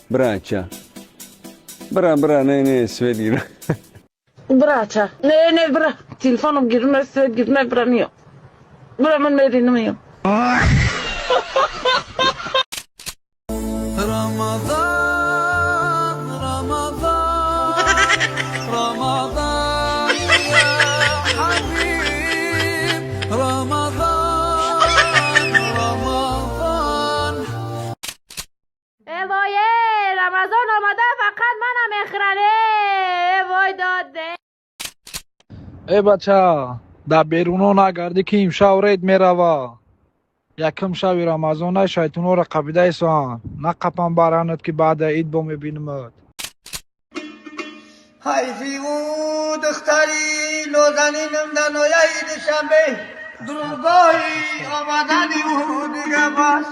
Брача. Бра, не, сведи. Брача. Не, бра. Телефоном гирме, свет гирме, бра, мио. Бра, мен мерину мио. Ramazan, Ramazan ya Habib, Ramazan. وای رمضان آمده فقط منم اخرانه وای داده ای بچه در بیرونو نگردی که امشب رید میروا یکم شب رمضان شیطانو را قبیده ایسان نقپم برانت که بعد عید با میبینمت حیفی و دختری نازنینم در نایه عید شنبه دروگاهی آمدنی و دیگه باش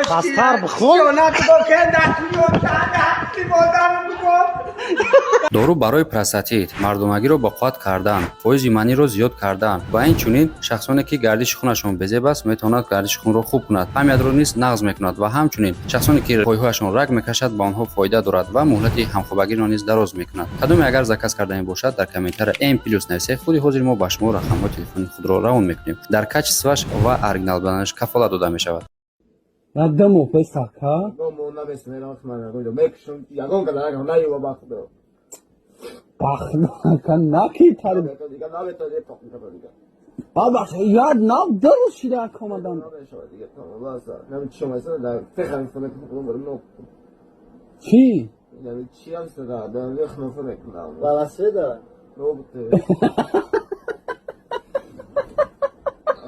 خستر بخون дору барои простатит мардумагиро бо қот кардан фоизи маниро зиёд кардан ва инчунин шахсоне ки гардиши хунашон безеб аст метавонад гардиши хунро хуб кунад ҳамиядро низ нағз мекунад ва ҳамчунин шахсоне ки пойҳояшон раг мекашад ба онҳо фоида дорад ва муҳлати ҳамхобагиро низ дароз мекунад кадоме агар заказ кардани бошад дар комментария м+ нависе худи ҳозир мо ба шумо рақамҳои телефони худро равон мекунем дар качестваш ва оригинал буданаш кафолат дода мешавад Дому песака. Бахнака наки тар. Баба яд нав дарус шида комадан. Чи? Чи ам сада, да лехно фонек нам. Баласеда. Робте.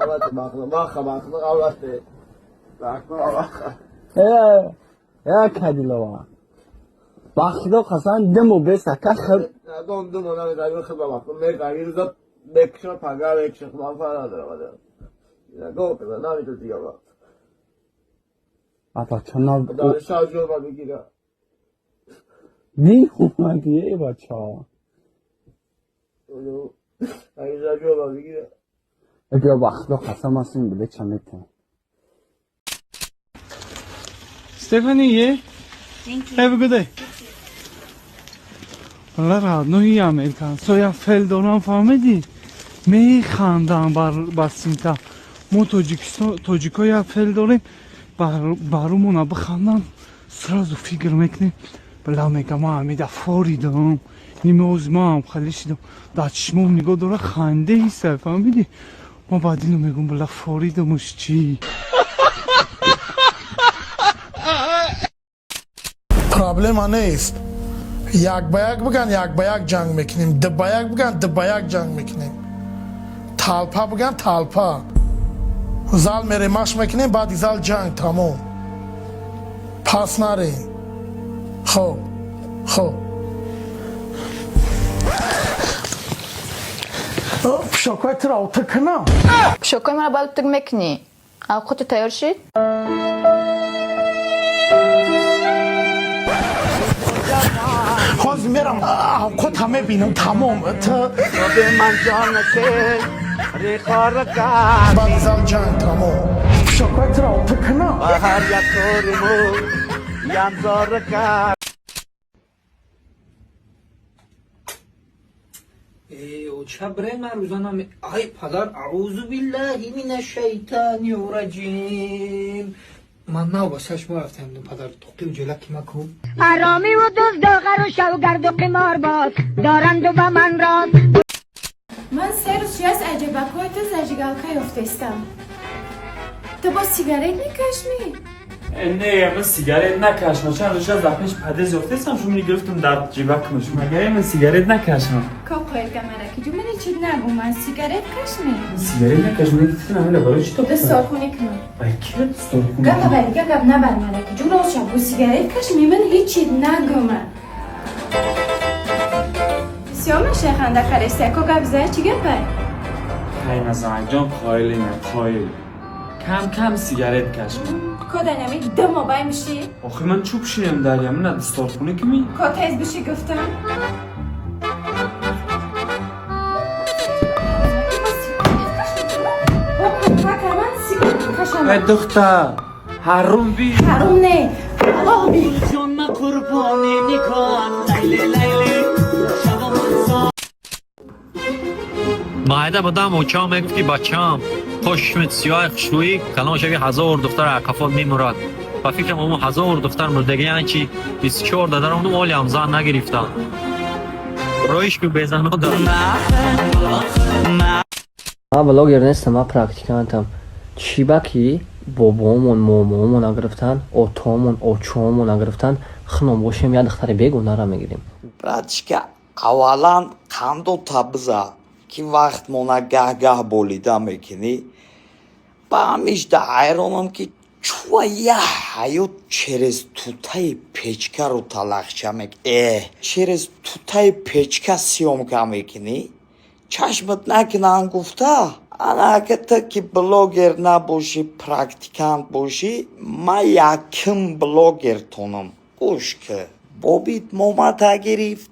Ават махла, авате. کدیلوا باخدا خسان دمو بسکه خب دمو نمیداری خب باخدا میگاری روزا بکشم پگاه بکشم من فراد دارم گفت نمیتونی دیگه با آتا چنا داره شاجور با بگیره نی اومدیه بچه اگه شاجور با بگیره بیا باخدا خسان ماسون بله چمیته Stephanie, yeah? Thank you. Have a good day. والله نوعی امریکان سویا فلدونان فهمیدی میخواندم بر سینتا ما توجیکویا فلدونیم برامون بخواندن سرازو فکر میکنیم بلا میگم امیده فوریدم نیمه ما هم خالی شدم در چشمم نگاه داره خنده ایسته فهمیدی ما بعد اینو میگم بلا فوریدمش چی پرابلم نیست یک با یک بگن یک با یک جنگ میکنیم دو با یک بگن دو با یک جنگ میکنیم تالپا بگن تالپا زال میره ماش میکنیم بعد زال جنگ تمام پاس نرین خب شوکای تر اوتر کنم شوکای من باید اوتر میکنی خودت تیار شید خواست میرم خود همه بینم تمام تا به من جانکه ریخارکا بعد زال جنگ تمام شوکای تر اوتر کنم هر یک کوریمو ینزارکا او چبره من روزانه ای پدر اعوذ بالله من الشیطان الرجیم من نه واسش ما رفتم پدر توقی و جلکی مکو حرامی و دزد و غر و شوگرد و قمار باز دارند و به من راز من سه روز شیاز عجبه کوی تو زجگالکای افتستم تو با سیگارت میکشمی؟ نه من سیگارت نکشم چند روز از پیش پدز افتستم شو می گرفتم در جیبکمش مگر من سیگارت نکشم کاپ خواهید کمره که جو منی چید نگو من سیگارت کشمی سیگارت نکشم دیدی نمیله برای چی تو دستارخونی کنم بای کی دستارخونی گفت بری گفت نبر منه که جو راست شب و سیگارت کشمی من هیچ چید نگو من سیام شیخنده خریسته که گفت زیر چی گفت خیلی نزن جان خایلی نه خایلی کم سیگارت کشم کده نمی دم بای میشی؟ آخه من چوب شیم دریم نه دستارخونه که می که تیز بشی گفتم میشم. دختر حروم بی حروم نه. حلال بی. جان ما قربانی نکن لیلی لیلی معده بودم و چام میگفت که بچم خوشمت سیاه خوشویی کلام شوی 1000 دختر عکفات میمرد و فکرم اون 1000 دختر مردگی یعنی چی 24 دادر اونو اولی هم زن نگرفتن رویش که بزن و دارم من بلاگر نیستم، من پرکتیکانتم. چی باکی بابامون مامامون نگرفتن، اوتامون اوچامون نگرفتن، خنم باشیم یا دختری بگو نرا میگیریم. Братчика, аввалан қандо табза, ки вақт мона гаҳ-гаҳ болида мекунӣ, ба ҳамишда ҳайронам ки чуа я ҳаёт через тутаи печкаро талақча через тутаи печка сиёмка мекунӣ? Чашмат накунан гуфта? Анаката ки блогер набошӣ, практикант бошӣ, ман якум блогертонам. Гӯш ки бобит момата гирифт,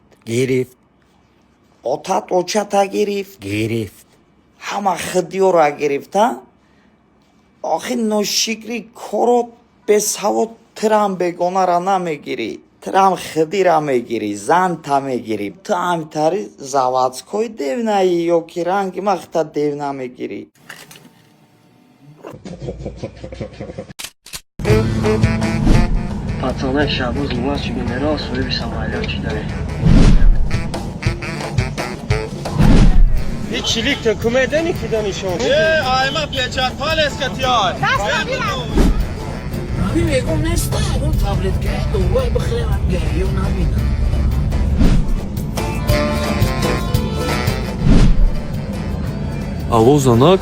отат очата гирифт, ҳама хидиёра гирифта. Охи ношикри корот бесавод тирам бегонара намегирӣ, тирам хидира мегирӣ, занта мегирӣ. Ту ҳамитари заводскои девнаӣ ё ки ранги махта девна мегирӣ. Пацаны шабуз луаз чигенера соеби самайлар чидаре. Hiçlik takımeden iki danışan. Ayma pechak pal eskatiyar. Abi begum nesta اون تابلت گرد و وای بخیرم گریه و نبینم Алло, Занак,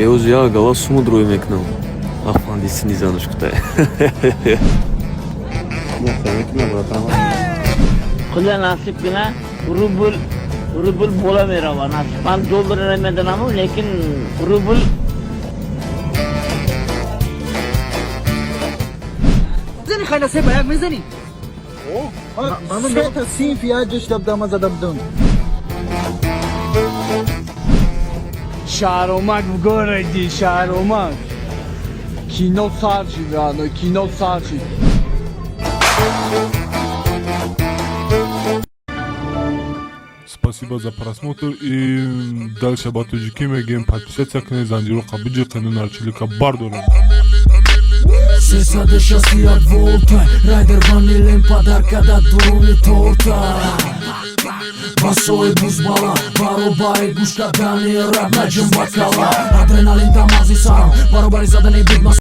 я uz я голосу мудрую мекнам. Афандисini Занушкутай. Xudo nasib qilsa rubl bo'laveradi. Nasib. Men dollar olmayman, lekin rubl زنی خیلی سه باید میزنی سه تا سین فیاجش دبدامه زدم Шаромак в городе, Шаромак. Кино Сарчи, рано, кино Сарчи. Спасибо за просмотр и дальше батуджики мегем подписаться к Занжиру Кабиджи канал Чилика Бардора. Сесаде шасси от волта Райдер ванилен подарка да дуруни торта Басои бузбала Баробаи гушка дани раб наҷм бакала Адреналин тамази сарам Баробари задани буд